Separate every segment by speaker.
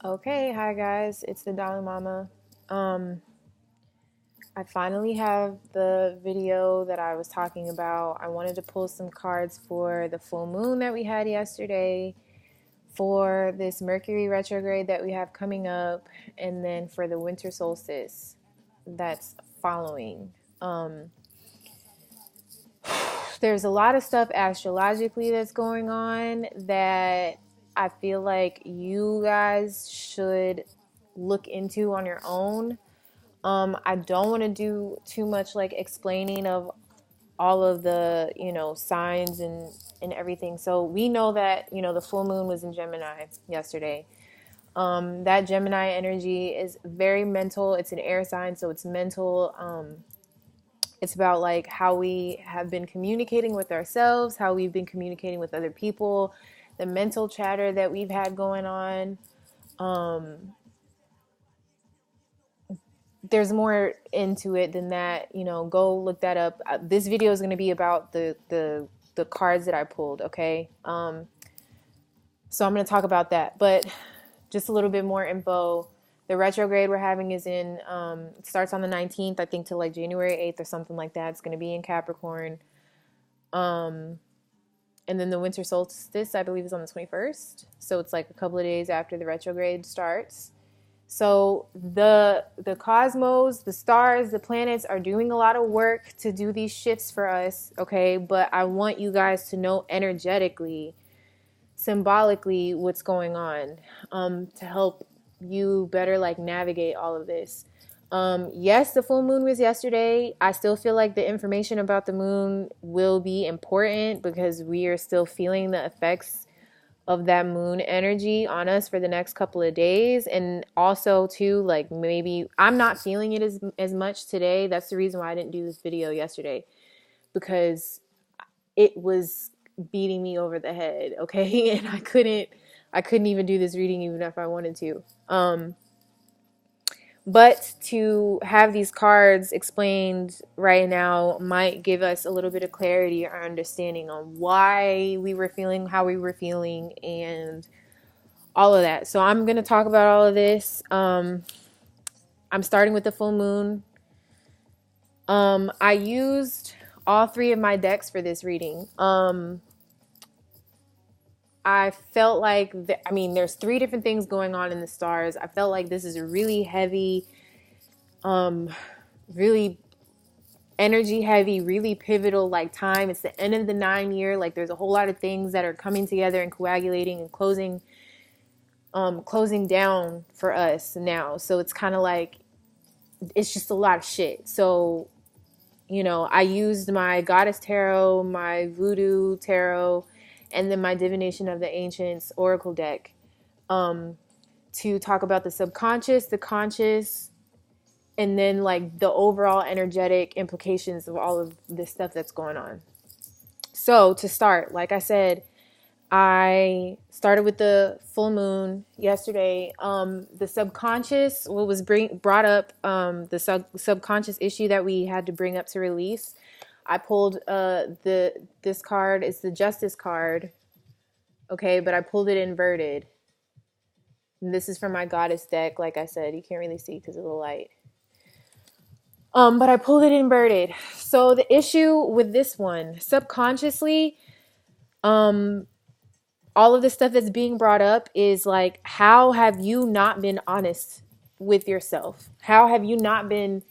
Speaker 1: Okay, hi guys, it's the ThaDalaiMama. Um, I finally have the video that I was talking about. I wanted to pull some cards for the full moon that we had yesterday, for this Mercury retrograde that we have coming up, and then for the winter solstice that's following. There's a lot of stuff astrologically that's going on that I feel like you guys should look into on your own. I don't want to do too much like explaining of all of the, signs and everything. So we know that, the full moon was in Gemini yesterday. That Gemini energy is very mental. It's an air sign, so it's mental. It's about like how we have been communicating with ourselves, how we've been communicating with other people, the mental chatter that we've had going on. Um, there's more into it than that. Go look that up. This video is going to be about the cards that I pulled. Okay. So I'm going to talk about that, but just a little bit more info. The retrograde we're having is in, it starts on the 19th, I think, to like January 8th or something like that. It's going to be in Capricorn. And then the winter solstice, I believe, is on the 21st. So it's like a couple of days after the retrograde starts. So the cosmos, the stars, the planets are doing a lot of work to do these shifts for us, okay? But I want you guys to know energetically, symbolically, what's going on, to help you better like navigate all of this. Yes, the full moon was yesterday. I still feel like the information about the moon will be important because we are still feeling the effects of that moon energy on us for the next couple of days. And also too, like, maybe I'm not feeling it as much today. That's the reason why I didn't do this video yesterday, because it was beating me over the head, okay? And I couldn't even do this reading even if I wanted to. But to have these cards explained right now might give us a little bit of clarity or understanding on why we were feeling how we were feeling and all of that. So I'm going to talk about all of this. I'm starting with the full moon. I used all three of my decks for this reading. I felt like, there's three different things going on in the stars. I felt like this is a really heavy, really energy heavy, really pivotal like time. It's the end of the 9 year. Like, there's a whole lot of things that are coming together and coagulating and closing down for us now. So it's kind of like, it's just a lot of shit. So, I used my Goddess Tarot, my Voodoo Tarot, and then my Divination of the Ancients Oracle deck, to talk about the subconscious, the conscious, and then like the overall energetic implications of all of this stuff that's going on. So to start, like I said, I started with the full moon yesterday. The subconscious, what was brought up, the subconscious issue that we had to bring up to release. I pulled this card. It's the Justice card, okay, but I pulled it inverted. And this is from my Goddess deck. Like I said, you can't really see because of the light. But I pulled it inverted. So the issue with this one, subconsciously, all of the stuff that's being brought up is like, how have you not been honest with yourself? How have you not been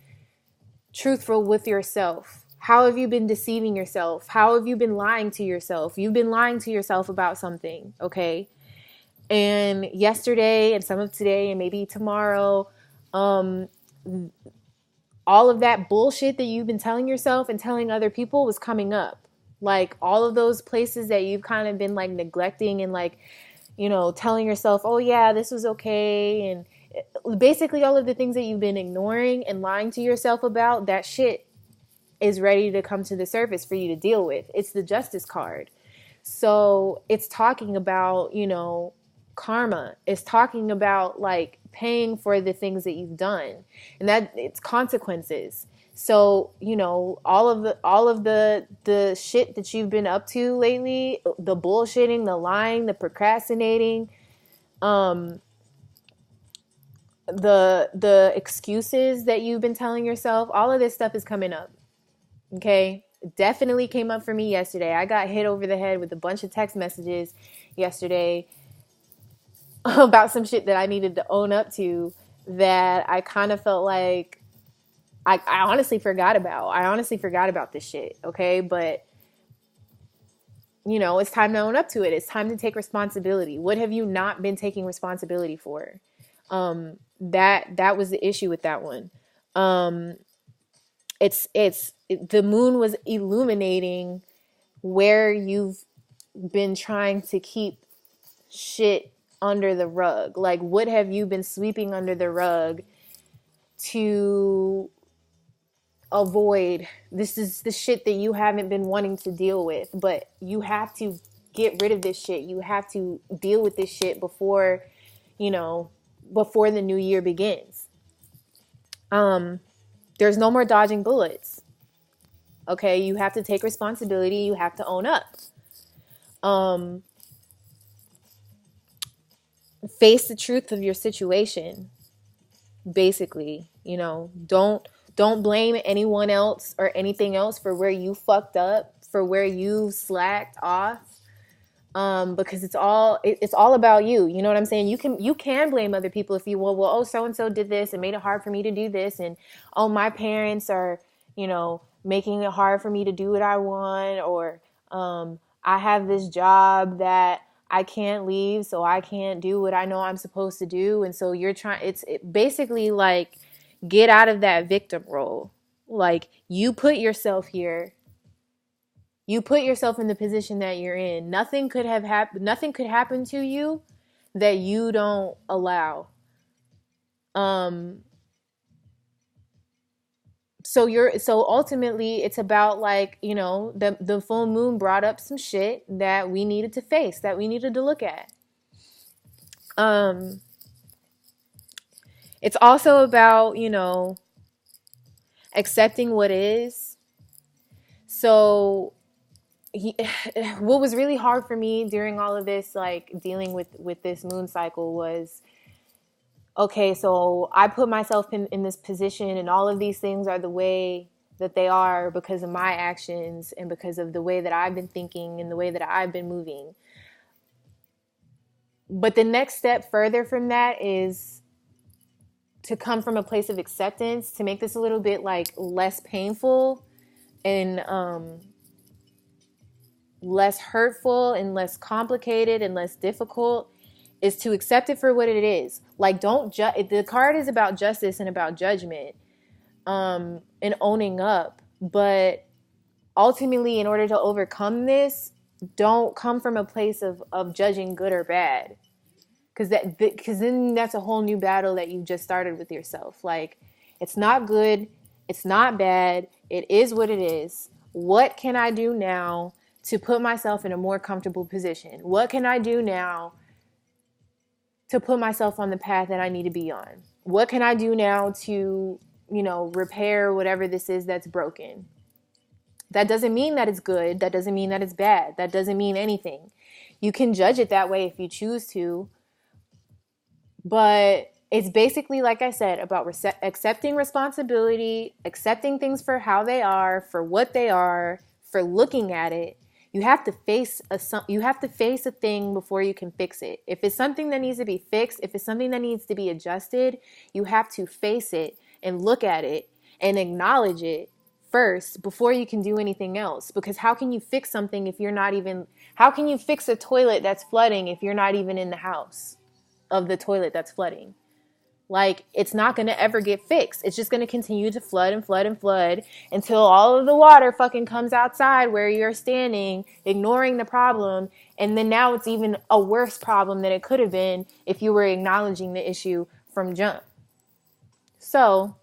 Speaker 1: truthful with yourself? How have you been deceiving yourself? How have you been lying to yourself? You've been lying to yourself about something, okay? And yesterday and some of today and maybe tomorrow, all of that bullshit that you've been telling yourself and telling other people was coming up. Like, all of those places that you've kind of been like neglecting and like, telling yourself, oh yeah, this was okay. And basically all of the things that you've been ignoring and lying to yourself about, that shit is ready to come to the surface for you to deal with. It's the Justice card. So it's talking about, karma. It's talking about like paying for the things that you've done, and that it's consequences. So, all of the shit that you've been up to lately, the bullshitting, the lying, the procrastinating, the excuses that you've been telling yourself, all of this stuff is coming up. Okay? Definitely came up for me yesterday. I got hit over the head with a bunch of text messages yesterday about some shit that I needed to own up to, that I kind of felt like I honestly forgot about. I honestly forgot about this shit, okay? But, it's time to own up to it. It's time to take responsibility. What have you not been taking responsibility for? That was the issue with that one. The moon was illuminating where you've been trying to keep shit under the rug. Like, what have you been sweeping under the rug to avoid? This is the shit that you haven't been wanting to deal with, but you have to get rid of this shit. You have to deal with this shit before the new year begins. There's no more dodging bullets. Okay, you have to take responsibility. You have to own up. Face the truth of your situation. Basically, don't blame anyone else or anything else for where you fucked up, for where you slacked off. Because it's all about you. You know what I'm saying? You can blame other people if you will. Well, oh, so and so did this and made it hard for me to do this, and oh, my parents are, making it hard for me to do what I want, or I have this job that I can't leave, so I can't do what I know I'm supposed to do, and so you're trying. It's basically like, get out of that victim role. Like, you put yourself here. You put yourself in the position that you're in. Nothing could happen to you that you don't allow. So ultimately it's about, like, the full moon brought up some shit that we needed to face, that we needed to look at. It's also about, accepting what is. So what was really hard for me during all of this, like, dealing with this moon cycle, was, okay, so I put myself in this position, and all of these things are the way that they are because of my actions and because of the way that I've been thinking and the way that I've been moving. But the next step further from that is to come from a place of acceptance, to make this a little bit, like, less painful and less hurtful and less complicated and less difficult, is to accept it for what it is. Like, don't the card is about justice and about judgment, and owning up. But ultimately, in order to overcome this, don't come from a place of judging good or bad. Because then that's a whole new battle that you just started with yourself. Like, it's not good. It's not bad. It is what it is. What can I do now to put myself in a more comfortable position? What can I do now to put myself on the path that I need to be on? What can I do now to, repair whatever this is that's broken? That doesn't mean that it's good. That doesn't mean that it's bad. That doesn't mean anything. You can judge it that way if you choose to. But it's basically, like I said, about accepting responsibility, accepting things for how they are, for what they are, for looking at it. You have to face a thing before you can fix it. If it's something that needs to be fixed, if it's something that needs to be adjusted, you have to face it and look at it and acknowledge it first before you can do anything else. Because how can you fix something if you're not even, how can you fix a toilet that's flooding if you're not even in the house of the toilet that's flooding? Like, it's not going to ever get fixed. It's just going to continue to flood and flood and flood until all of the water fucking comes outside where you're standing, ignoring the problem. And then now it's even a worse problem than it could have been if you were acknowledging the issue from jump. So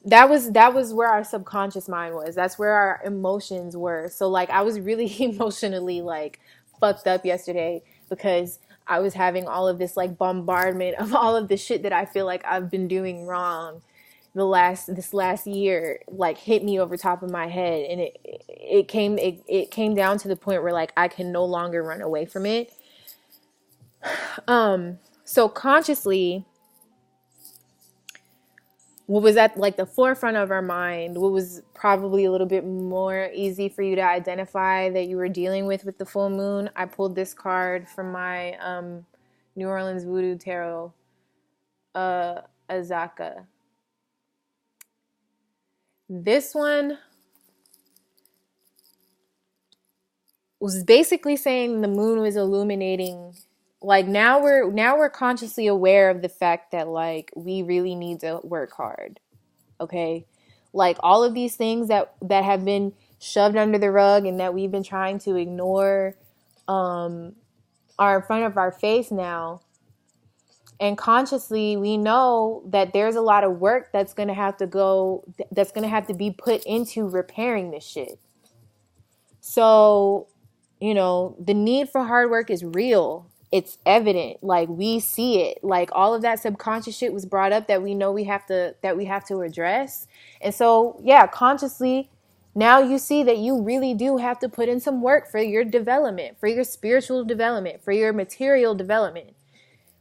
Speaker 1: that was where our subconscious mind was. That's where our emotions were. So, like, I was really emotionally, like, fucked up yesterday because I was having all of this, like, bombardment of all of the shit that I feel like I've been doing wrong this last year, like, hit me over top of my head. And it came down to the point where, like, I can no longer run away from it. So consciously, what was at like the forefront of our mind, what was probably a little bit more easy for you to identify that you were dealing with the full moon, I pulled this card from my New Orleans Voodoo Tarot, Azaka. This one was basically saying the moon was illuminating. Like now we're consciously aware of the fact that like we really need to work hard. Okay? Like all of these things that have been shoved under the rug and that we've been trying to ignore are in front of our face now. And consciously we know that there's a lot of work that's going to have to be put into repairing this shit. So, you know, the need for hard work is real. It's evident. Like we see it. Like all of that subconscious shit was brought up that we know we have to address. And so, yeah, consciously now you see that you really do have to put in some work for your development, for your spiritual development, for your material development,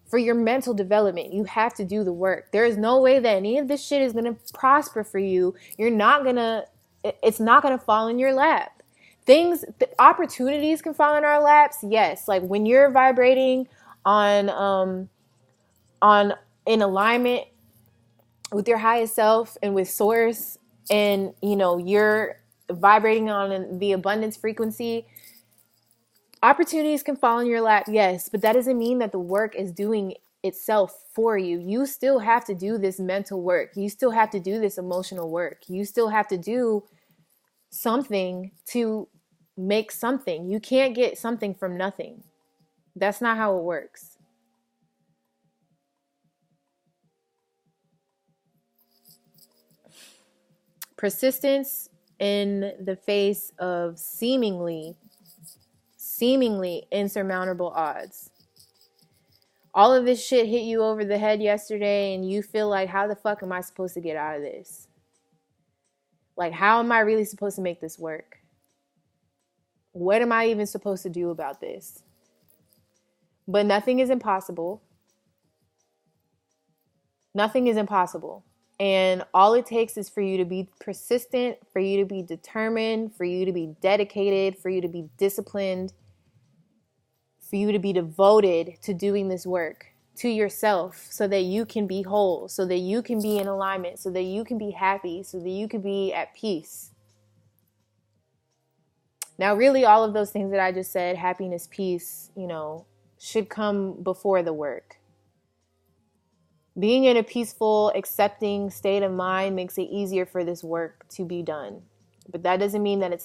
Speaker 1: for your mental development. You have to do the work. There is no way that any of this shit is going to prosper for you. It's not going to fall in your lap. Opportunities can fall in our laps. Yes. Like when you're vibrating on in alignment with your highest self and with source, and you know, you're vibrating on the abundance frequency, opportunities can fall in your lap. Yes. But that doesn't mean that the work is doing itself for you. You still have to do this mental work. You still have to do this emotional work. You still have to do something to make something. You can't get something from nothing. That's not how it works. Persistence in the face of seemingly insurmountable odds. All of this shit hit you over the head yesterday and you feel like, how the fuck am I supposed to get out of this? Like, how am I really supposed to make this work? What am I even supposed to do about this? But nothing is impossible. Nothing is impossible. And all it takes is for you to be persistent, for you to be determined, for you to be dedicated, for you to be disciplined, for you to be devoted to doing this work to yourself so that you can be whole, so that you can be in alignment, so that you can be happy, so that you can be at peace. Now, really, all of those things that I just said, happiness, peace, you know, should come before the work. Being in a peaceful, accepting state of mind makes it easier for this work to be done. But that doesn't mean that it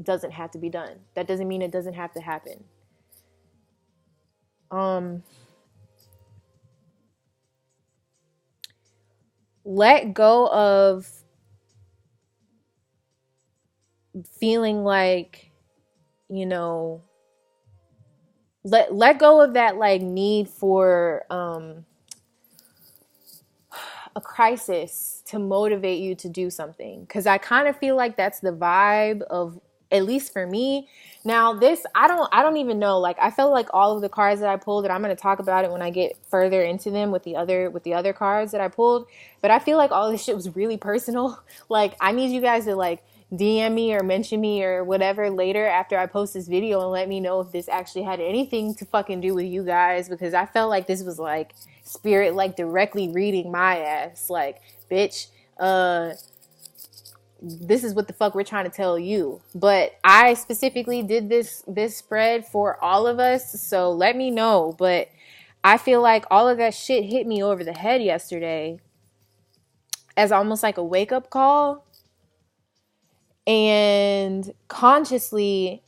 Speaker 1: doesn't have to be done. That doesn't mean it doesn't have to happen. Let go of feeling like, you know, let go of that like need for a crisis to motivate you to do something, because I kind of feel like that's the vibe of, at least for me. Now this, I don't even know, like I felt like all of the cards that I pulled, and I'm going to talk about it when I get further into them with the other cards that I pulled, but I feel like all of this shit was really personal. Like I need you guys to like DM me or mention me or whatever later after I post this video and let me know if this actually had anything to fucking do with you guys, because I felt like this was like spirit like directly reading my ass, like, bitch, this is what the fuck we're trying to tell you. But I specifically did this spread for all of us, so let me know. But I feel like all of that shit hit me over the head yesterday as almost like a wake-up call. And consciously,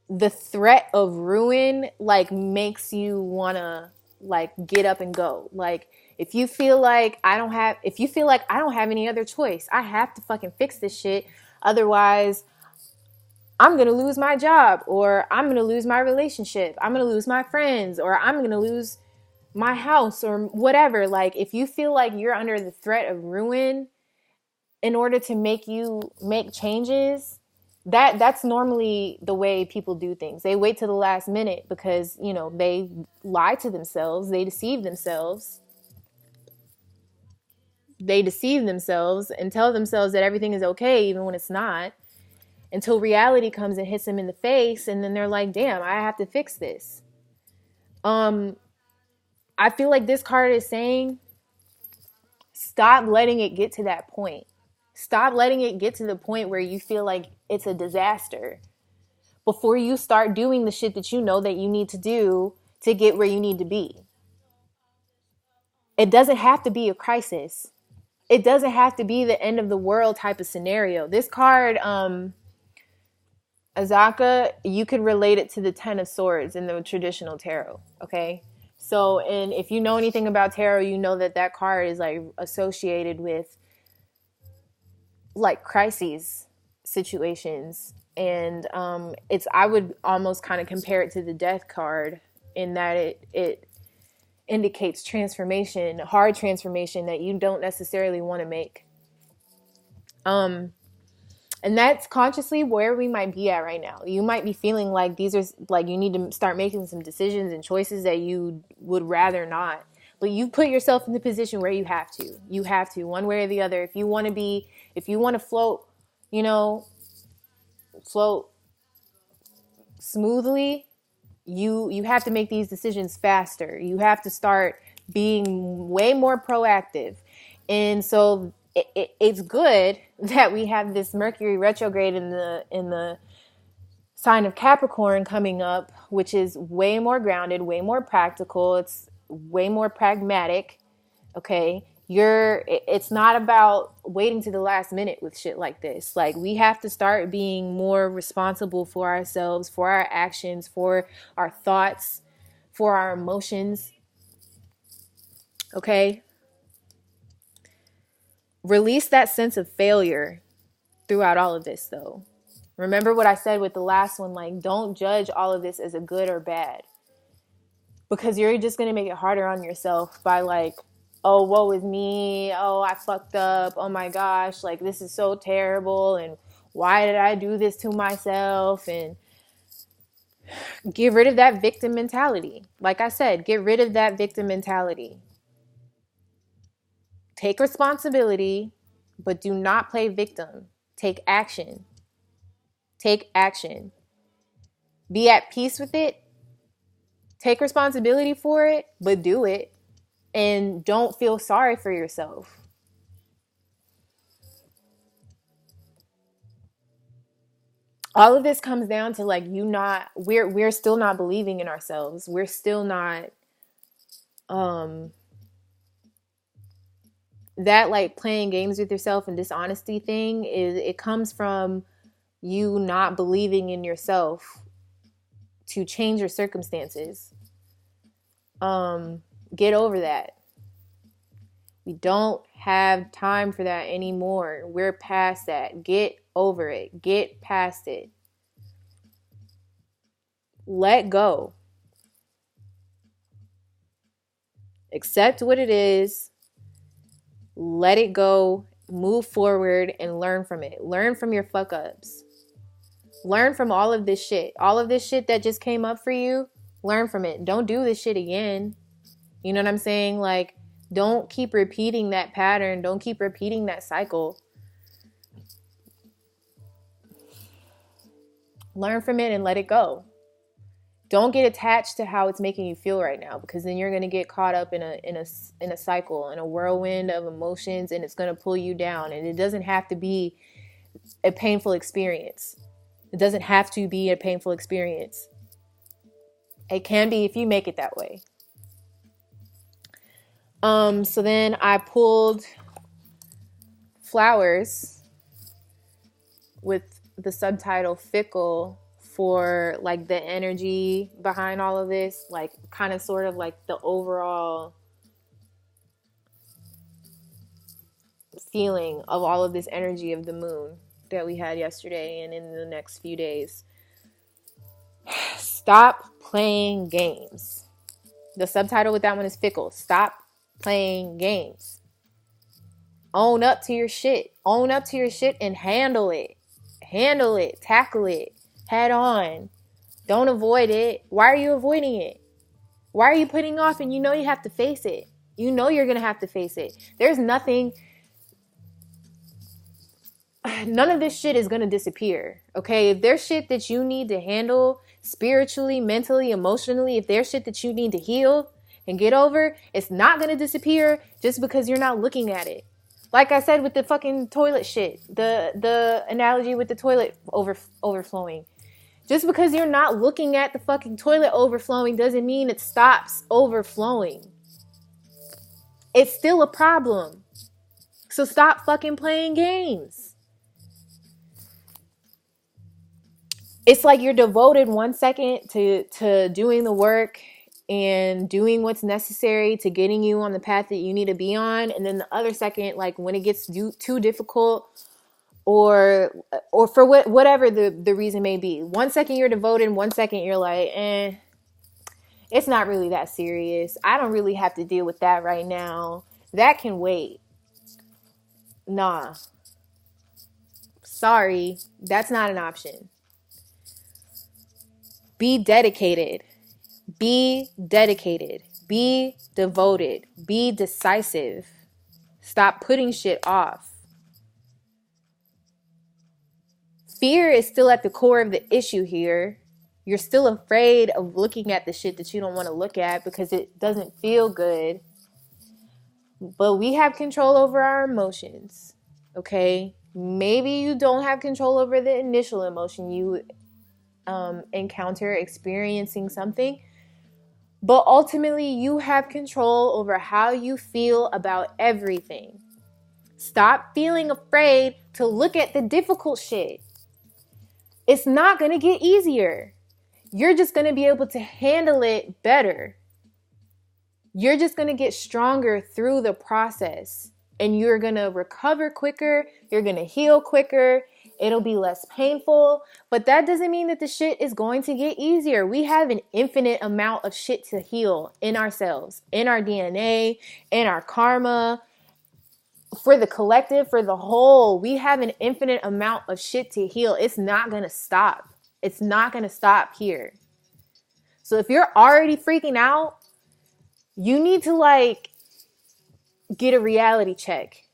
Speaker 1: the threat of ruin like makes you want to like get up and go. Like if you feel like I don't have any other choice, I have to fucking fix this shit, otherwise I'm going to lose my job, or I'm going to lose my relationship, I'm going to lose my friends, or I'm going to lose my house, or whatever. Like if you feel like you're under the threat of ruin, in order to make changes, That's normally the way people do things. They wait to the last minute because, you know, they lie to themselves, they deceive themselves. They deceive themselves and tell themselves that everything is okay even when it's not, until reality comes and hits them in the face, and then they're like, damn, I have to fix this. I feel like this card is saying, stop letting it get to that point. Stop letting it get to the point where you feel like it's a disaster before you start doing the shit that you know that you need to do to get where you need to be. It doesn't have to be a crisis. It doesn't have to be the end of the world type of scenario. This card, Azaka, you could relate it to the Ten of Swords in the traditional tarot, okay? So, and if you know anything about tarot, you know that that card is like associated with like crises situations. And I would almost kind of compare it to the Death card in that it indicates transformation, hard transformation that you don't necessarily want to make. And that's consciously where we might be at right now. You might be feeling like these are like you need to start making some decisions and choices that you would rather not. But you put yourself in the position where you have to. You have to, one way or the other. If you want to float, you know, float smoothly, you have to make these decisions faster. You have to start being way more proactive. And so it's good that we have this Mercury retrograde in the sign of Capricorn coming up, which is way more grounded, way more practical. It's way more pragmatic. Okay. It's not about waiting to the last minute with shit like this. Like, we have to start being more responsible for ourselves, for our actions, for our thoughts, for our emotions. Okay. Release that sense of failure throughout all of this, though. Remember what I said with the last one, like, don't judge all of this as a good or bad, because you're just going to make it harder on yourself by like, oh, woe is me. Oh, I fucked up. Oh my gosh, like, this is so terrible. And why did I do this to myself? And get rid of that victim mentality. Like I said, get rid of that victim mentality. Take responsibility, but do not play victim. Take action. Take action. Be at peace with it. Take responsibility for it, but do it. And don't feel sorry for yourself. All of this comes down to like we're still not believing in ourselves. We're still not that like playing games with yourself and dishonesty thing it comes from you not believing in yourself to change your circumstances. Get over that. We don't have time for that anymore. We're past that. Get over it. Get past it. Let go. Accept what it is. Let it go. Move forward and learn from it. Learn from your fuck ups. Learn from all of this shit. All of this shit that just came up for you. Learn from it. Don't do this shit again. You know what I'm saying? Like, don't keep repeating that pattern. Don't keep repeating that cycle. Learn from it and let it go. Don't get attached to how it's making you feel right now, because then you're going to get caught up in a cycle, in a whirlwind of emotions, and it's going to pull you down. And it doesn't have to be a painful experience. It doesn't have to be a painful experience. It can be if you make it that way. So then I pulled Flowers with the subtitle Fickle for like the energy behind all of this, like kind of sort of like the overall feeling of all of this energy of the moon that we had yesterday and in the next few days. Stop playing games. The subtitle with that one is Fickle. Stop playing games. Own up to your shit. Own up to your shit and handle it. Handle it. Tackle it. Head on. Don't avoid it. Why are you avoiding it? Why are you putting off and you know you have to face it? You know you're going to have to face it. There's nothing. None of this shit is going to disappear. Okay? If there's shit that you need to handle spiritually, mentally, emotionally, if there's shit that you need to heal and get over, it's not going to disappear just because you're not looking at it. Like I said with the fucking toilet shit, the analogy with the toilet overflowing. Just because you're not looking at the fucking toilet overflowing doesn't mean it stops overflowing. It's still a problem. So stop fucking playing games. It's like you're devoted 1 second to doing the work and doing what's necessary to getting you on the path that you need to be on. And then the other second, like when it gets too difficult or for whatever the reason may be. 1 second you're devoted, 1 second you're like, it's not really that serious. I don't really have to deal with that right now. That can wait. Nah. Sorry, that's not an option. Be dedicated. Be dedicated. Be devoted. Be decisive. Stop putting shit off. Fear is still at the core of the issue here. You're still afraid of looking at the shit that you don't want to look at because it doesn't feel good. But we have control over our emotions. Okay? Maybe you don't have control over the initial emotion you encounter experiencing something. But ultimately, you have control over how you feel about everything. Stop feeling afraid to look at the difficult shit. It's not going to get easier. You're just going to be able to handle it better. You're just going to get stronger through the process. And you're going to recover quicker. You're going to heal quicker. It'll be less painful. But that doesn't mean that the shit is going to get easier. We have an infinite amount of shit to heal in ourselves, in our DNA, in our karma. For the collective, for the whole, we have an infinite amount of shit to heal. It's not going to stop. It's not going to stop here. So if you're already freaking out, you need to get a reality check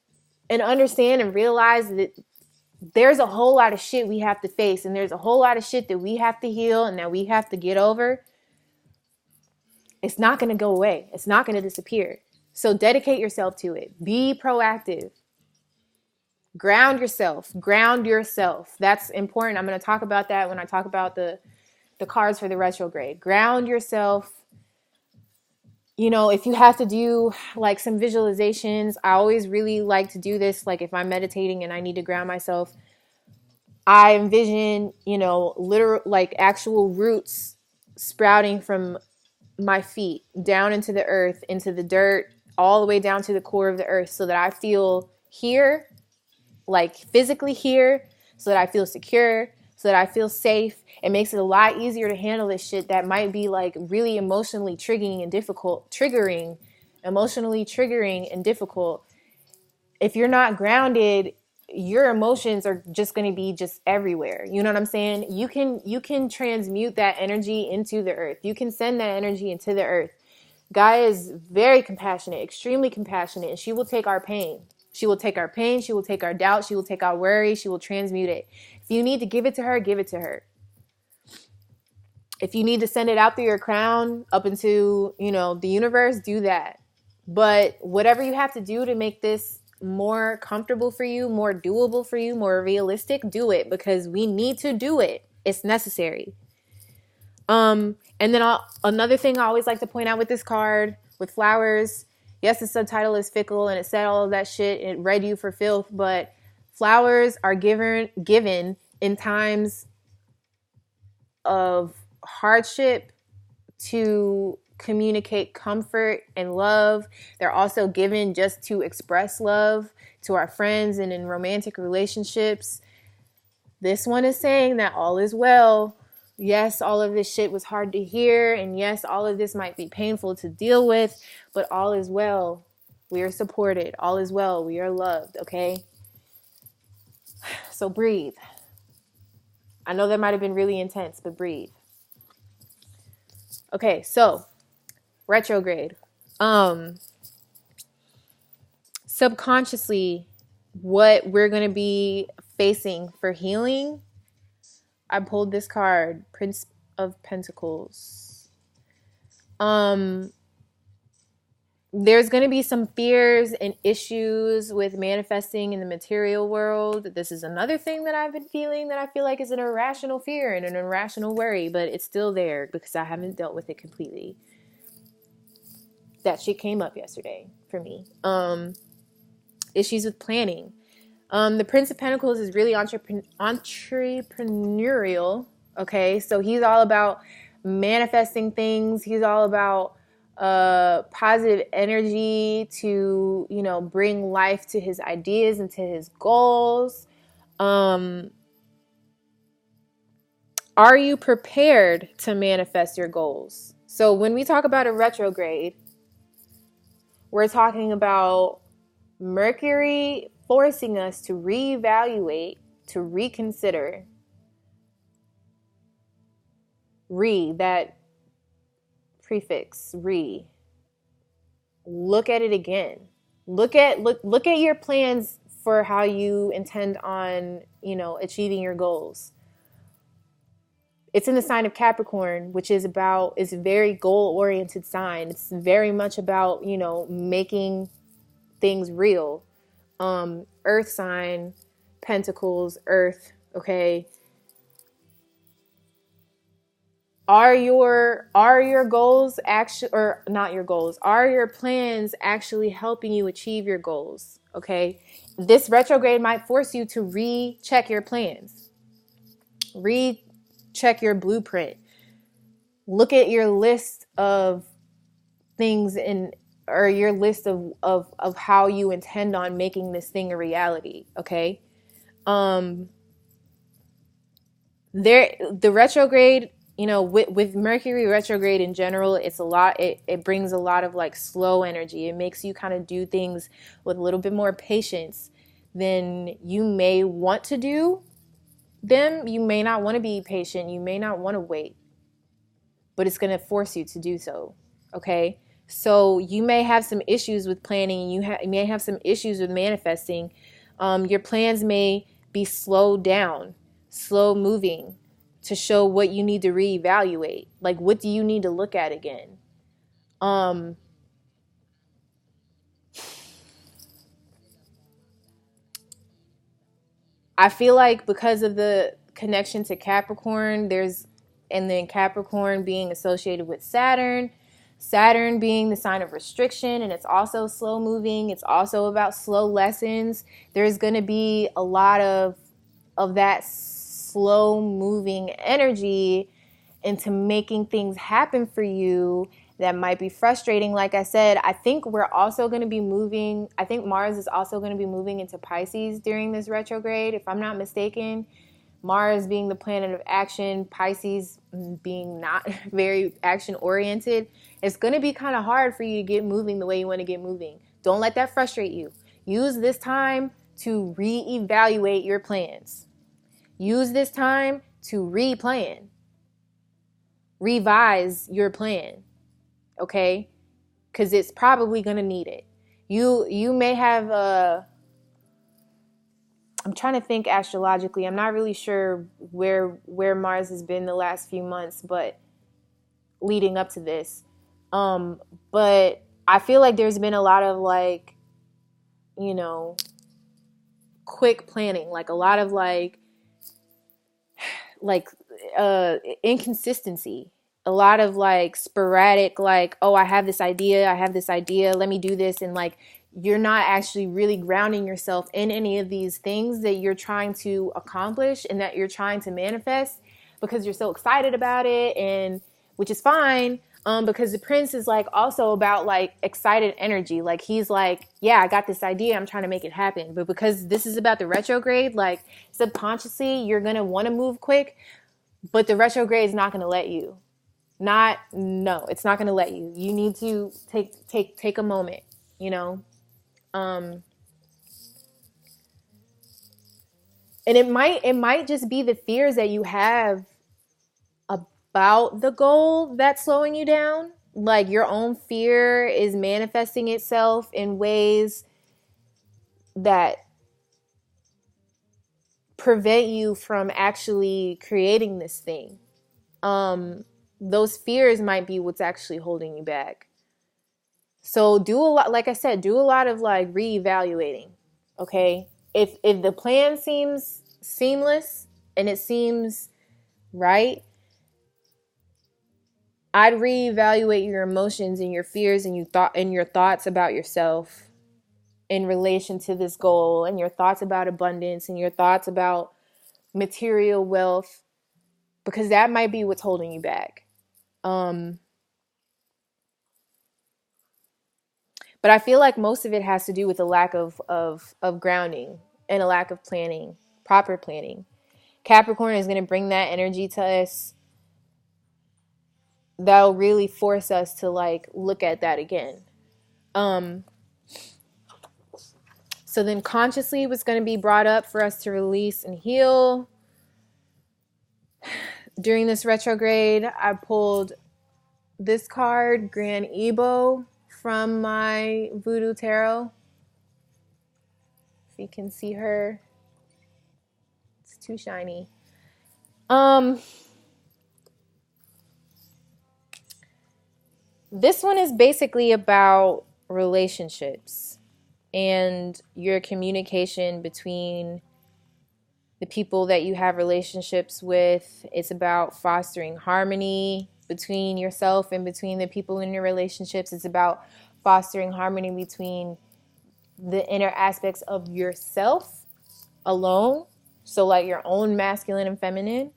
Speaker 1: and understand and realize that there's a whole lot of shit we have to face, and there's a whole lot of shit that we have to heal and that we have to get over. It's not going to go away. It's not going to disappear. So dedicate yourself to it. Be proactive. Ground yourself. Ground yourself. That's important. I'm going to talk about that when I talk about the cards for the retrograde. Ground yourself. You know, if you have to do some visualizations, I always really like to do this. Like if I'm meditating and I need to ground myself, I envision, literal, actual roots sprouting from my feet down into the earth, into the dirt, all the way down to the core of the earth, so that I feel here, physically here, so that I feel secure, so that I feel safe. It makes it a lot easier to handle this shit that might be really emotionally triggering and difficult. Emotionally triggering and difficult. If you're not grounded, your emotions are just going to be just everywhere. You know what I'm saying? You can transmute that energy into the earth. You can send that energy into the earth. Gaia is very compassionate, extremely compassionate, and she will take our pain. She will take our pain. She will take our doubt. She will take our worry. She will transmute it. If you need to give it to her, give it to her. If you need to send it out through your crown up into, the universe, do that. But whatever you have to do to make this more comfortable for you, more doable for you, more realistic, do it, because we need to do it. It's necessary. And then another thing I always like to point out with this card, with flowers, yes, the subtitle is fickle and it said all of that shit. It read you for filth, but flowers are given in times of hardship to communicate comfort and love. They're also given just to express love to our friends and in romantic relationships. This one is saying that all is well. Yes, all of this shit was hard to hear, and yes, all of this might be painful to deal with, but all is well. We are supported. All is well. We are loved, okay? So breathe. I know that might have been really intense, but breathe. Okay, so retrograde. Subconsciously, what we're going to be facing for healing, I pulled this card, Prince of Pentacles. There's going to be some fears and issues with manifesting in the material world. This is another thing that I've been feeling that I feel like is an irrational fear and an irrational worry, but it's still there because I haven't dealt with it completely. That shit came up yesterday for me. Issues with planning. The Prince of Pentacles is really entrepreneurial. Okay, so he's all about manifesting things. He's all about positive energy to, bring life to his ideas and to his goals. Are you prepared to manifest your goals? So when we talk about a retrograde, we're talking about Mercury forcing us to reevaluate, to reconsider. That prefix, look at it again. Look at your plans for how you intend on, achieving your goals. It's in the sign of Capricorn, which is a very goal-oriented sign. It's very much about, making things real. Earth sign, Pentacles, Earth, okay? Are your goals actually, or not your goals, are your plans actually helping you achieve your goals? Okay. This retrograde might force you to recheck your plans, recheck your blueprint, look at your list of things or your list of how you intend on making this thing a reality. Okay. The retrograde, with Mercury retrograde in general, it's a lot. It brings a lot of like slow energy. It makes you kind of do things with a little bit more patience than you may want to do them. You may not want to be patient. You may not want to wait, but it's going to force you to do so. Okay. So you may have some issues with planning. You may have some issues with manifesting. Your plans may be slowed down, slow moving, to show what you need to reevaluate. Like, what do you need to look at again? I feel like because of the connection to Capricorn, and then Capricorn being associated with Saturn being the sign of restriction, and it's also slow moving. It's also about slow lessons. There's going to be a lot of that slow moving energy into making things happen for you that might be frustrating. Like I said, I think Mars is also going to be moving into Pisces during this retrograde, if I'm not mistaken. Mars being the planet of action, Pisces being not very action oriented. It's going to be kind of hard for you to get moving the way you want to get moving. Don't let that frustrate you. Use this time to reevaluate your plans. Use this time to replan. Revise your plan. Okay? Because it's probably going to need it. You may have I'm trying to think astrologically. I'm not really sure where Mars has been the last few months, but leading up to this. But I feel like there's been a lot of quick planning, like a lot of inconsistency, a lot of sporadic, oh, I have this idea, let me do this. And you're not actually really grounding yourself in any of these things that you're trying to accomplish and that you're trying to manifest because you're so excited about it, and which is fine. Because the prince is also about excited energy. He's yeah, I got this idea. I'm trying to make it happen. But because this is about the retrograde, subconsciously you're going to want to move quick, but the retrograde is not going to let you. It's not going to let you. You need to take a moment, And it might just be the fears that you have about the goal that's slowing you down. Like your own fear is manifesting itself in ways that prevent you from actually creating this thing. Those fears might be what's actually holding you back. So do a lot, like I said, do a lot of like reevaluating. Okay. If the plan seems seamless and it seems right, I'd reevaluate your emotions and your fears and your thoughts about yourself in relation to this goal, and your thoughts about abundance and your thoughts about material wealth, because that might be what's holding you back. But I feel like most of it has to do with a lack of grounding and a lack of planning, proper planning. Capricorn is going to bring that energy to us. That'll really force us to like look at that again. So then consciously what's going to be brought up for us to release and heal. During this retrograde, I pulled this card, Gran Ebo, from my Voodoo Tarot. If you can see her. It's too shiny. This one is basically about relationships and your communication between the people that you have relationships with. It's about fostering harmony between yourself and between the people in your relationships. It's about fostering harmony between the inner aspects of yourself alone. So like your own masculine and feminine.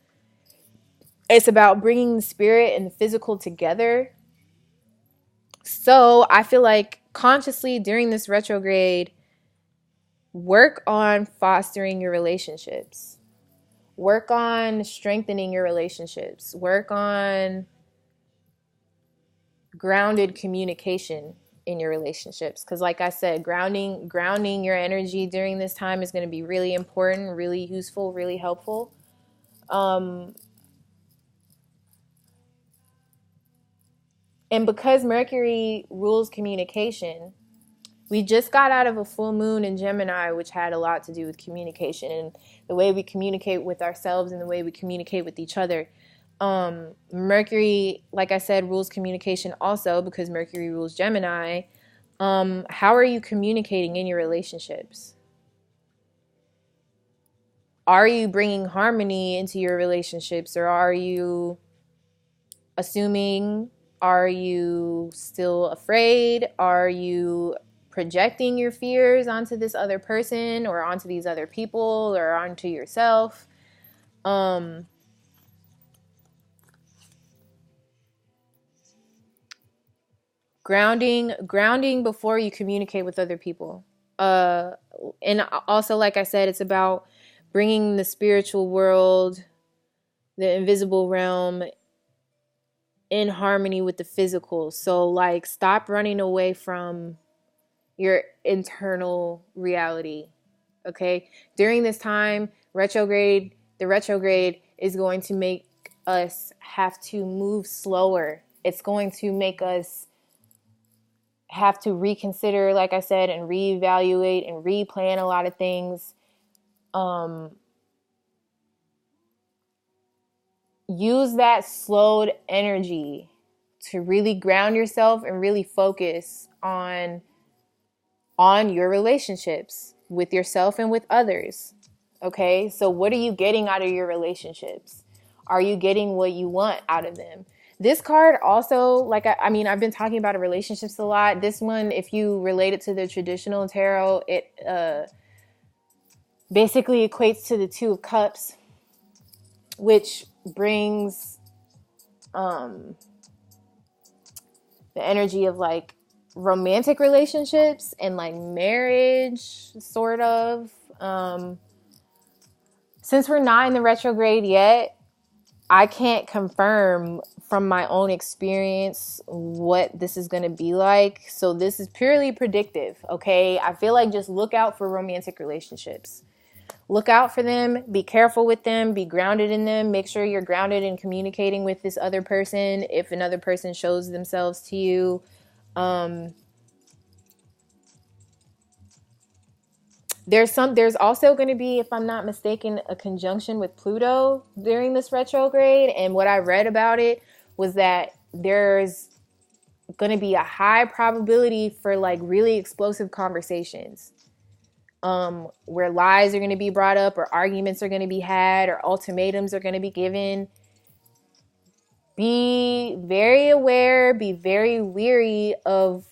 Speaker 1: It's about bringing the spirit and the physical together. So I feel like consciously during this retrograde, work on fostering your relationships. Work on strengthening your relationships. Work on grounded communication in your relationships. Because like I said, grounding your energy during this time is going to be really important, really useful, really helpful. And because Mercury rules communication, we just got out of a full moon in Gemini, which had a lot to do with communication and the way we communicate with ourselves and the way we communicate with each other. Mercury, like I said, rules communication also because Mercury rules Gemini. How are you communicating in your relationships? Are you bringing harmony into your relationships, or are you assuming? Are you still afraid? Are you projecting your fears onto this other person or onto these other people or onto yourself? Grounding before you communicate with other people. And also, like I said, it's about bringing the spiritual world, the invisible realm, in harmony with the physical. So like stop running away from your internal reality. Okay? During this time, the retrograde is going to make us have to move slower. It's going to make us have to reconsider, like I said, and reevaluate and replan a lot of things. Use that slowed energy to really ground yourself and really focus on your relationships with yourself and with others. Okay? So what are you getting out of your relationships? Are you getting what you want out of them? This card also, like, I mean, I've been talking about relationships a lot. This one, if you relate it to the traditional tarot, it basically equates to the Two of Cups, which brings the energy of like romantic relationships and like marriage, sort of. Since we're not in the retrograde yet, I can't confirm from my own experience what this is going to be like. So this is purely predictive, okay? I feel like just look out for romantic relationships. look out for them, be careful with them, be grounded in them. Make sure you're grounded in communicating with this other person if another person shows themselves to you. There's also going to be, if I'm not mistaken, a conjunction with Pluto during this retrograde. And what I read about it was that there's going to be a high probability for like really explosive conversations, where lies are going to be brought up, or arguments are going to be had, or ultimatums are going to be given. Be very aware, be very weary of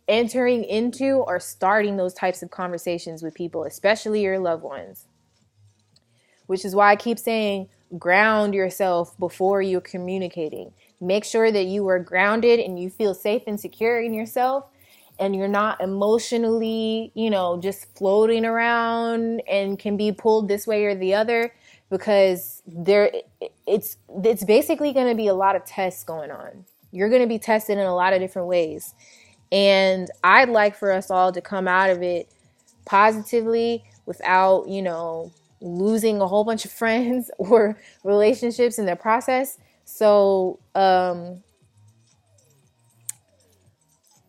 Speaker 1: entering into or starting those types of conversations with people, especially your loved ones. Which is why I keep saying, ground yourself before you're communicating. Make sure that you are grounded and you feel safe and secure in yourself, and you're not emotionally, just floating around and can be pulled this way or the other, because it's basically going to be a lot of tests going on. You're going to be tested in a lot of different ways. And I'd like for us all to come out of it positively without, losing a whole bunch of friends or relationships in the process. So,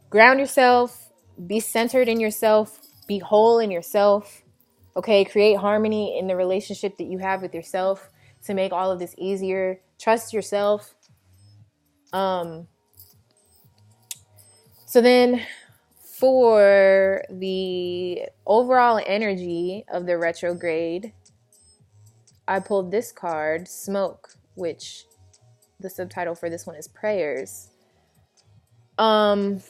Speaker 1: ground yourself, be centered in yourself, be whole in yourself. Okay, create harmony in the relationship that you have with yourself to make all of this easier. Trust yourself. So then, for the overall energy of the retrograde, I pulled this card, Smoke, which the subtitle for this one is Prayers. Kind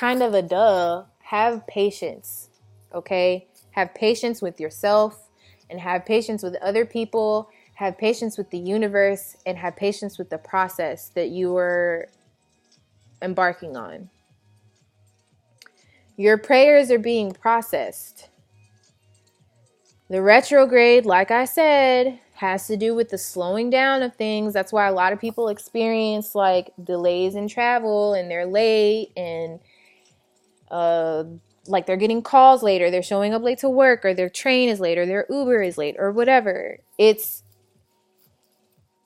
Speaker 1: of a duh. Have patience, okay? Have patience with yourself, and have patience with other people. Have patience with the universe, and have patience with the process that you are embarking on. Your prayers are being processed. The retrograde, like I said, has to do with the slowing down of things. That's why a lot of people experience like delays in travel, and they're late, and like they're getting calls later, they're showing up late to work, or their train is late, or their Uber is late, or whatever. It's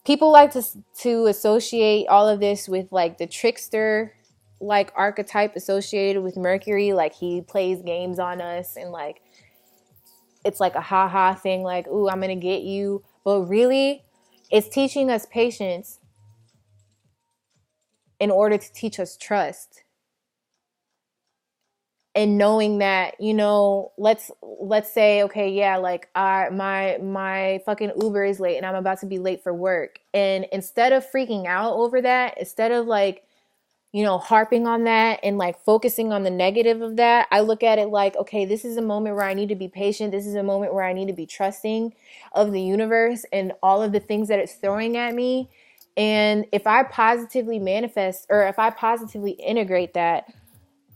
Speaker 1: people like to associate all of this with like the trickster like archetype associated with Mercury, like he plays games on us, and like it's like a ha-ha thing, like, ooh, I'm gonna get you. But really, it's teaching us patience in order to teach us trust. And knowing that, let's say, okay, yeah, like my fucking Uber is late and I'm about to be late for work. And instead of freaking out over that, instead of like, harping on that and like focusing on the negative of that, I look at it like, okay, this is a moment where I need to be patient. This is a moment where I need to be trusting of the universe and all of the things that it's throwing at me. And if I positively manifest, or if I positively integrate that,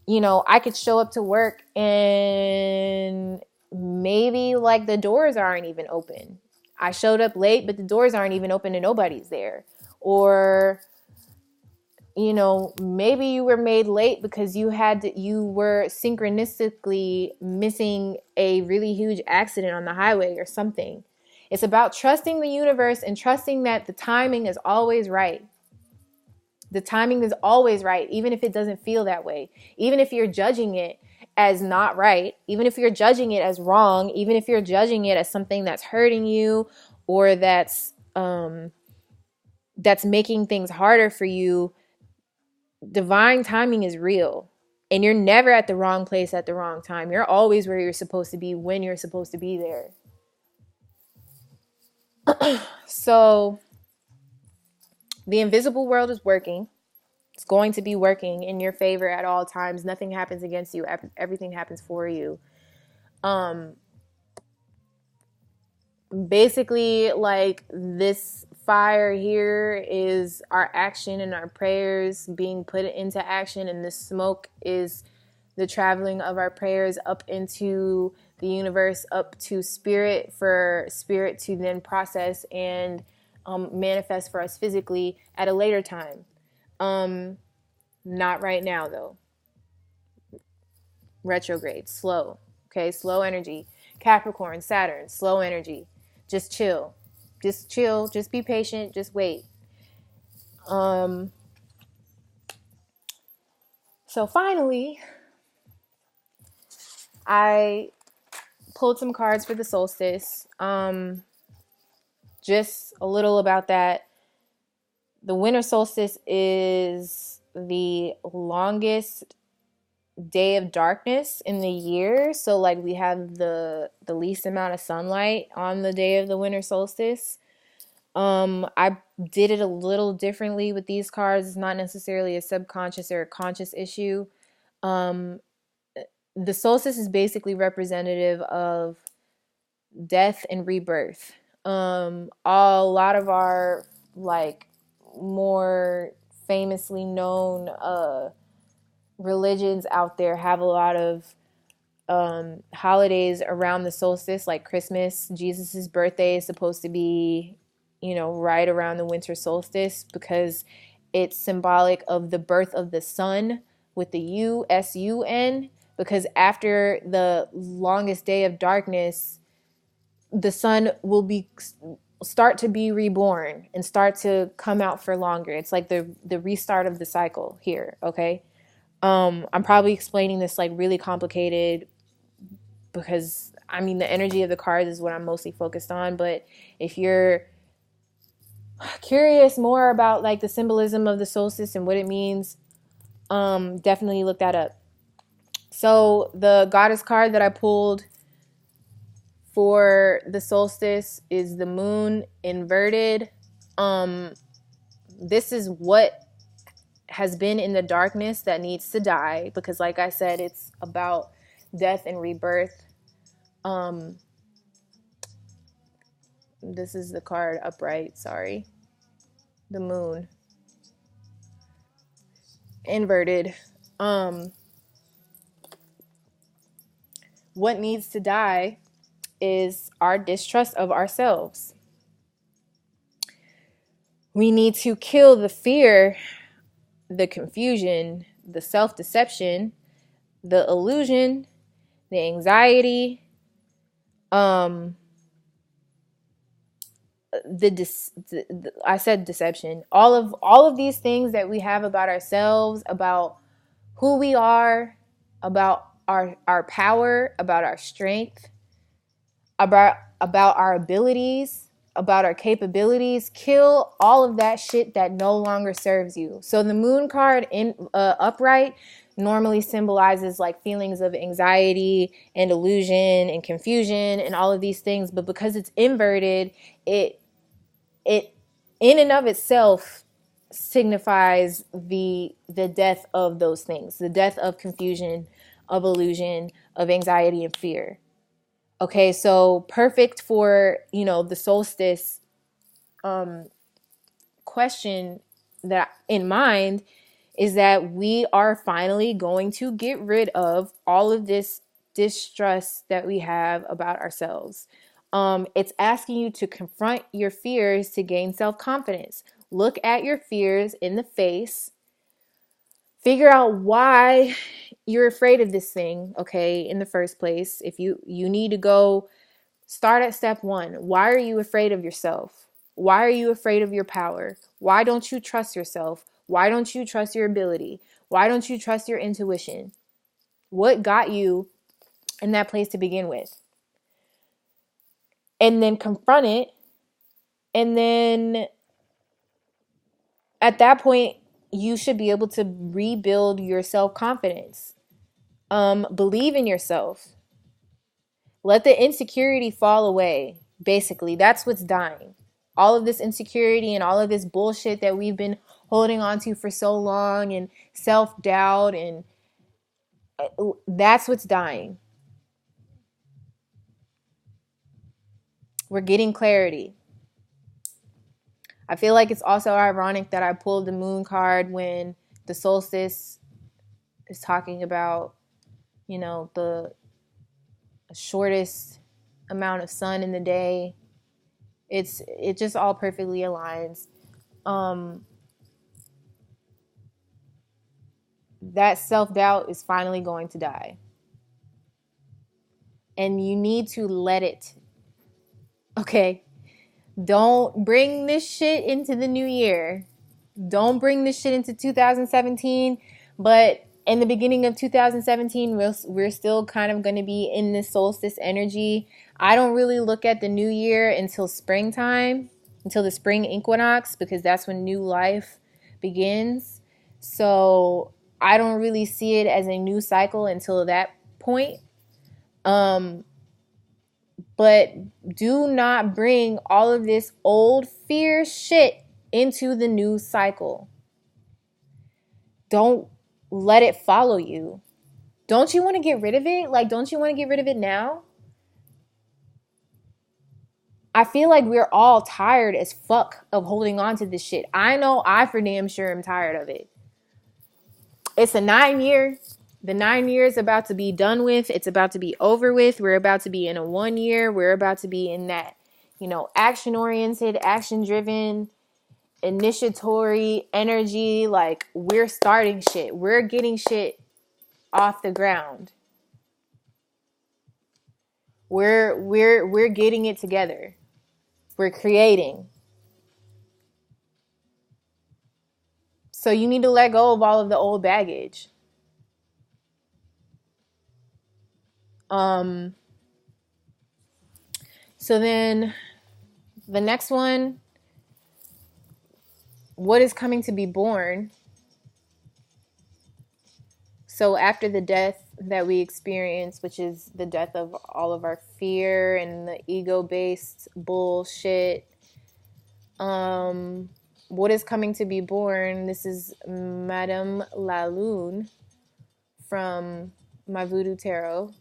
Speaker 1: I could show up to work and maybe like the doors aren't even open. I showed up late, but the doors aren't even open and nobody's there. Or, maybe you were made late because you were synchronistically missing a really huge accident on the highway or something. It's about trusting the universe and trusting that the timing is always right. The timing is always right, even if it doesn't feel that way. Even if you're judging it as not right, even if you're judging it as wrong, even if you're judging it as something that's hurting you, or that's making things harder for you, divine timing is real. And you're never at the wrong place at the wrong time. You're always where you're supposed to be when you're supposed to be there. So the invisible world is working. It's going to be working in your favor at all times. Nothing happens against you. Everything happens for you. Basically, like, this fire here is our action and our prayers being put into action, and this smoke is the traveling of our prayers up into the universe, up to spirit, for spirit to then process and manifest for us physically at a later time. Not right now, though. Retrograde, slow. Okay, slow energy. Capricorn, Saturn, slow energy. Just chill. Just chill. Just be patient. Just wait. So finally, I pulled some cards for the solstice. Just a little about that. The winter solstice is the longest day of darkness in the year. So like we have the least amount of sunlight on the day of the winter solstice. I did it a little differently with these cards. It's not necessarily a subconscious or a conscious issue. The solstice is basically representative of death and rebirth. A lot of our like more famously known religions out there have a lot of holidays around the solstice, like Christmas. Jesus's birthday is supposed to be, right around the winter solstice because it's symbolic of the birth of the sun with the U-S-U-N, because after the longest day of darkness, the sun will start to be reborn and start to come out for longer. It's like the restart of the cycle here, okay? I'm probably explaining this like really complicated because the energy of the cards is what I'm mostly focused on. But if you're curious more about like the symbolism of the solstice and what it means, definitely look that up. So the goddess card that I pulled for the solstice is the moon inverted. This is what has been in the darkness that needs to die, because like I said, it's about death and rebirth. This is the card upright, sorry. The moon inverted. What needs to die is our distrust of ourselves. We need to kill the fear, the confusion, the self-deception, the illusion, the anxiety, I said deception. All of these things that we have about ourselves, about who we are, about our power, about our strength, about our abilities, about our capabilities. Kill all of that shit that no longer serves you. So the moon card in upright normally symbolizes like feelings of anxiety and illusion and confusion and all of these things, but because it's inverted, it in and of itself signifies the death of those things, the death of confusion, of illusion, of anxiety and fear. Okay, so perfect for, the solstice question that in mind is that we are finally going to get rid of all of this distrust that we have about ourselves. It's asking you to confront your fears to gain self-confidence. Look at your fears in the face. Figure out why you're afraid of this thing, okay, in the first place. If you need to go start at step 1. Why are you afraid of yourself? Why are you afraid of your power? Why don't you trust yourself? Why don't you trust your ability? Why don't you trust your intuition? What got you in that place to begin with? And then confront it. And then at that point, you should be able to rebuild your self-confidence. Believe in yourself. Let the insecurity fall away. Basically, that's what's dying. All of this insecurity and all of this bullshit that we've been holding on to for so long, and self-doubt, and that's what's dying. We're getting clarity. I feel like it's also ironic that I pulled the moon card when the solstice is talking about, the shortest amount of sun in the day. It just all perfectly aligns. That self-doubt is finally going to die. and you need to let it. Okay? Don't bring this shit into the new year. Don't bring this shit into 2017. But in the beginning of 2017, we're still kind of going to be in this solstice energy. I don't really look at the new year until springtime, until the spring equinox, because that's when new life begins. So I don't really see it as a new cycle until that point. But do not bring all of this old fear shit into the new cycle. Don't let it follow you. Don't you want to get rid of it? Like, don't you want to get rid of it now? I feel like we're all tired as fuck of holding on to this shit. I know I for damn sure am tired of it. It's a 9-year. The 9 years about to be done with. It's about to be over with. We're about to be in a 1 year. We're about to be in that, action-oriented, action-driven, initiatory energy. Like, we're starting shit. We're getting shit off the ground. We're getting it together. We're creating. So you need to let go of all of the old baggage. So then the next one, what is coming to be born? So after the death that we experience, which is the death of all of our fear and the ego-based bullshit, what is coming to be born? This is Madame La Lune from my Voodoo Tarot.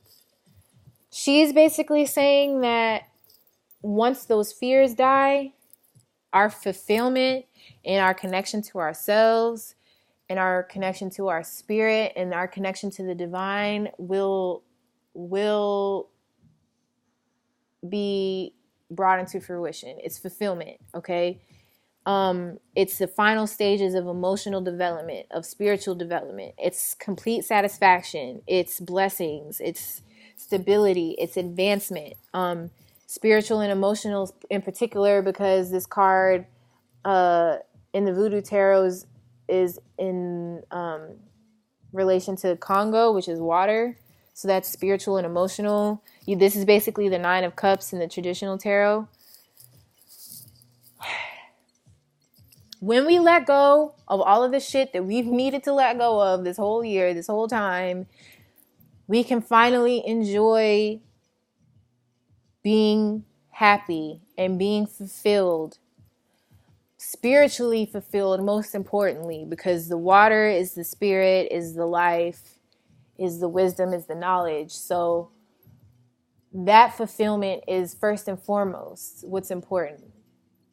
Speaker 1: She's basically saying that once those fears die, our fulfillment and our connection to ourselves and our connection to our spirit and our connection to the divine will be brought into fruition. It's fulfillment, okay? It's the final stages of emotional development, of spiritual development. It's complete satisfaction. It's blessings. It's stability. It's advancement. Spiritual and emotional in particular, because this card in the Voodoo Tarot is in relation to Congo, which is water. So that's spiritual and emotional. This is basically the 9 of Cups in the traditional tarot. When we let go of all of the shit that we've needed to let go of this whole year, this whole time, we can finally enjoy being happy and being fulfilled, spiritually fulfilled, most importantly, because the water is the spirit, is the life, is the wisdom, is the knowledge. So that fulfillment is first and foremost what's important.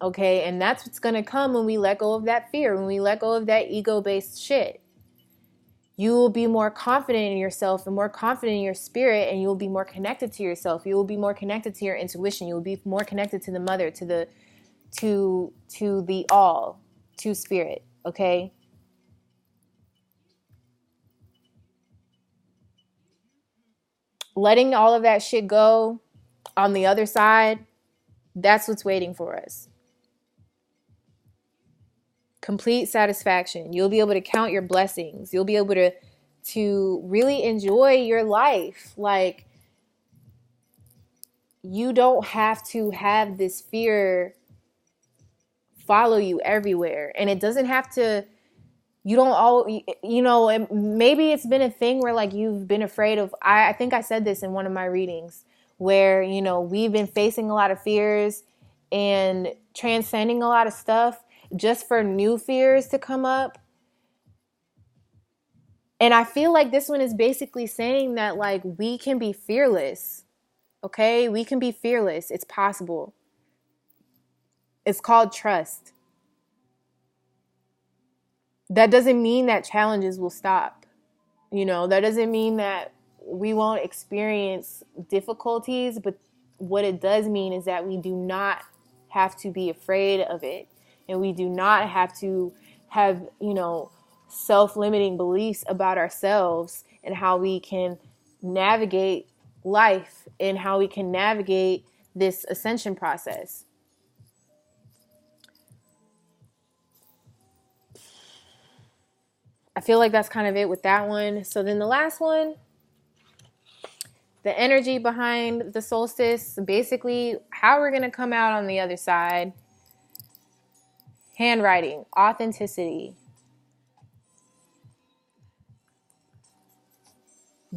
Speaker 1: Okay, and that's what's going to come when we let go of that fear, when we let go of that ego-based shit. You will be more confident in yourself and more confident in your spirit, and you'll be more connected to yourself. You will be more connected to your intuition. You will be more connected to the mother, to the all, to spirit, okay? Letting all of that shit go on the other side, that's what's waiting for us. Complete satisfaction. You'll be able to count your blessings. You'll be able to really enjoy your life. Like, you don't have to have this fear follow you everywhere. And it doesn't have to, you don't all, maybe it's been a thing where like you've been afraid of, I think I said this in one of my readings where, we've been facing a lot of fears and transcending a lot of stuff just for new fears to come up. And I feel like this one is basically saying that like we can be fearless. Okay? We can be fearless. It's possible. It's called trust. That doesn't mean that challenges will stop. That doesn't mean that we won't experience difficulties, but what it does mean is that we do not have to be afraid of it. And we do not have to have, self-limiting beliefs about ourselves and how we can navigate life and how we can navigate this ascension process. I feel like that's kind of it with that one. So then the last one, the energy behind the solstice, basically how we're going to come out on the other side. Handwriting, authenticity.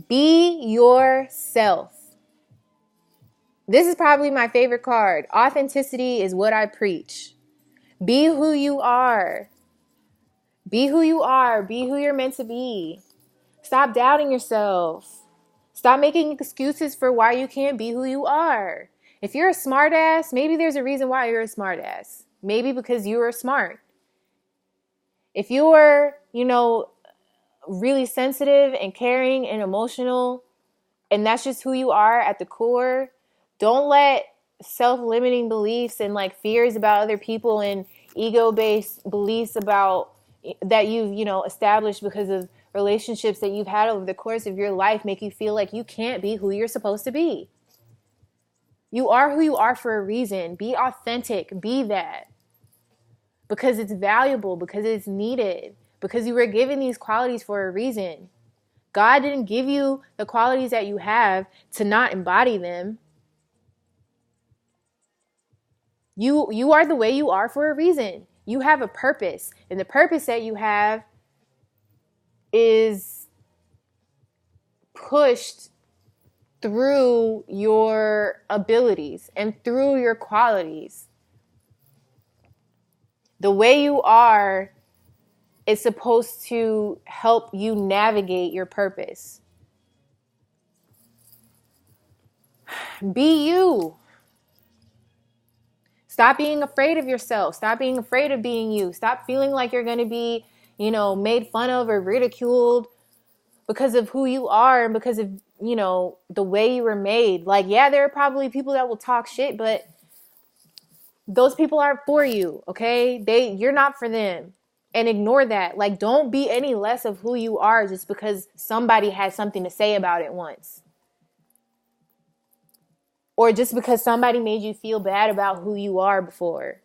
Speaker 1: Be yourself. This is probably my favorite card. Authenticity is what I preach. Be who you are. Be who you are. Be who you're meant to be. Stop doubting yourself. Stop making excuses for why you can't be who you are. If you're a smartass, maybe there's a reason why you're a smartass. Maybe because you are smart. If you're, really sensitive and caring and emotional, and that's just who you are at the core, don't let self-limiting beliefs and like fears about other people and ego-based beliefs about that you've, established because of relationships that you've had over the course of your life make you feel like you can't be who you're supposed to be. You are who you are for a reason. Be authentic. Be that. Because it's valuable, because it's needed, because you were given these qualities for a reason. God didn't give you the qualities that you have to not embody them. You are the way you are for a reason. You have a purpose, and the purpose that you have is pushed through your abilities and through your qualities. The way you are is supposed to help you navigate your purpose. Be you. Stop being afraid of yourself. Stop being afraid of being you. Stop feeling like you're going to be, made fun of or ridiculed because of who you are and because of, the way you were made. Like, yeah, there are probably people that will talk shit, but those people aren't for you, okay? You're not for them. And ignore that. Like, don't be any less of who you are just because somebody has something to say about it once. Or just because somebody made you feel bad about who you are before.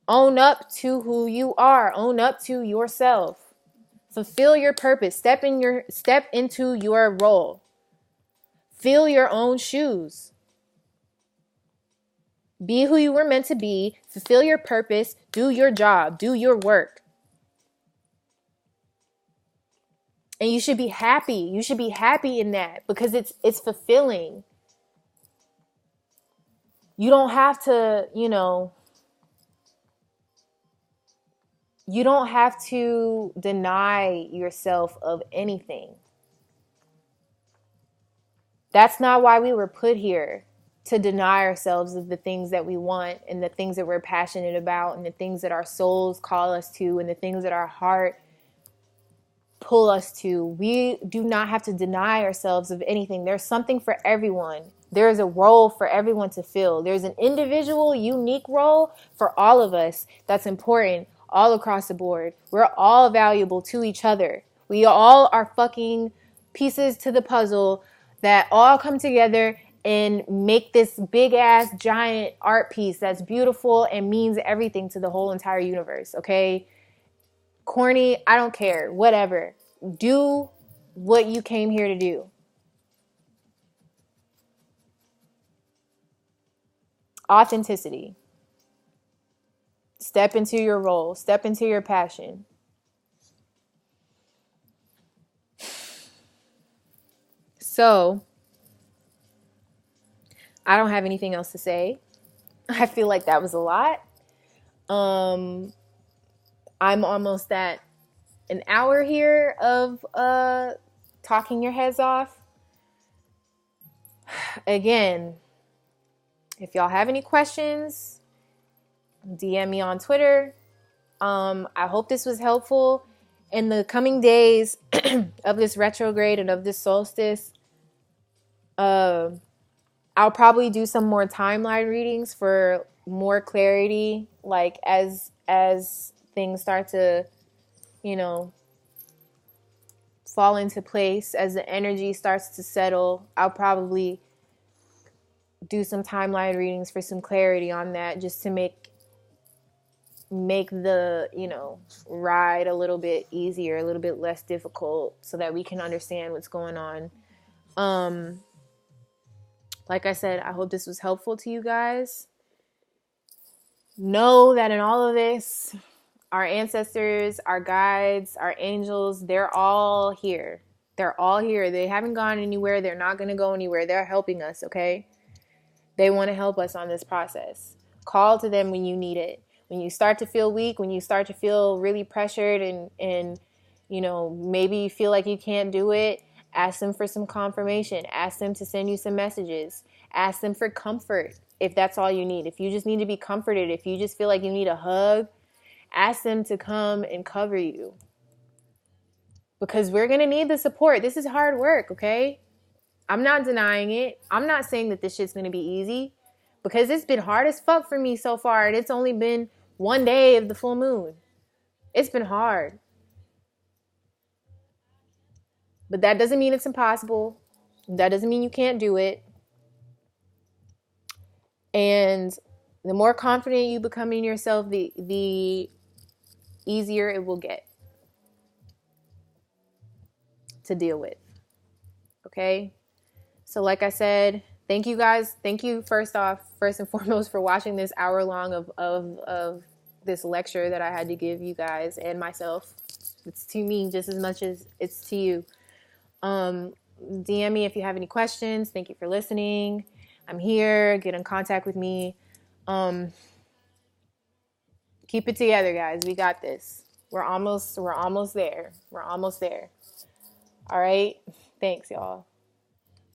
Speaker 1: Own up to who you are. Own up to yourself. Fulfill your purpose. Step into your role. Fill your own shoes. Be who you were meant to be. Fulfill your purpose. Do your job. Do your work. And you should be happy. You should be happy in that because it's fulfilling. You don't have to, you don't have to deny yourself of anything. That's not why we were put here, to deny ourselves of the things that we want and the things that we're passionate about and the things that our souls call us to and the things that our heart pull us to. We do not have to deny ourselves of anything. There's something for everyone. There's a role for everyone to fill. There's an individual, unique role for all of us that's important all across the board. We're all valuable to each other. We all are fucking pieces to the puzzle that all come together and make this big ass giant art piece that's beautiful and means everything to the whole entire universe, okay? Corny, I don't care, whatever. Do what you came here to do. Authenticity. Step into your role. Step into your passion. So, I don't have anything else to say. I feel like that was a lot. I'm almost at an hour here of talking your heads off. Again, if y'all have any questions, DM me on Twitter. I hope this was helpful. In the coming days of this retrograde and of this solstice, I'll probably do some more timeline readings for more clarity, like as things start to, fall into place, as the energy starts to settle. I'll probably do some timeline readings for some clarity on that, just to make the, ride a little bit easier, a little bit less difficult, so that we can understand what's going on. Like I said, I hope this was helpful to you guys. Know that in all of this, our ancestors, our guides, our angels, they're all here. They're all here. They haven't gone anywhere. They're not going to go anywhere. They're helping us, okay? They want to help us on this process. Call to them when you need it. When you start to feel weak, when you start to feel really pressured and maybe you feel like you can't do it, ask them for some confirmation. Ask them to send you some messages. Ask them for comfort if that's all you need. If you just need to be comforted, if you just feel like you need a hug, ask them to come and cover you. Because we're going to need the support. This is hard work, okay? I'm not denying it. I'm not saying that this shit's going to be easy, because it's been hard as fuck for me so far, and it's only been one day of the full moon. It's been hard. But that doesn't mean it's impossible. That doesn't mean you can't do it. And the more confident you become in yourself, the easier it will get to deal with. Okay? So like I said, thank you guys. Thank you first and foremost for watching this hour long of this lecture that I had to give you guys and myself. It's to me just as much as it's to you. DM me if you have any questions. Thank you for listening. I'm here. Get in contact with me. Keep it together, guys. We got this. We're almost there. We're almost there. All right. Thanks, y'all.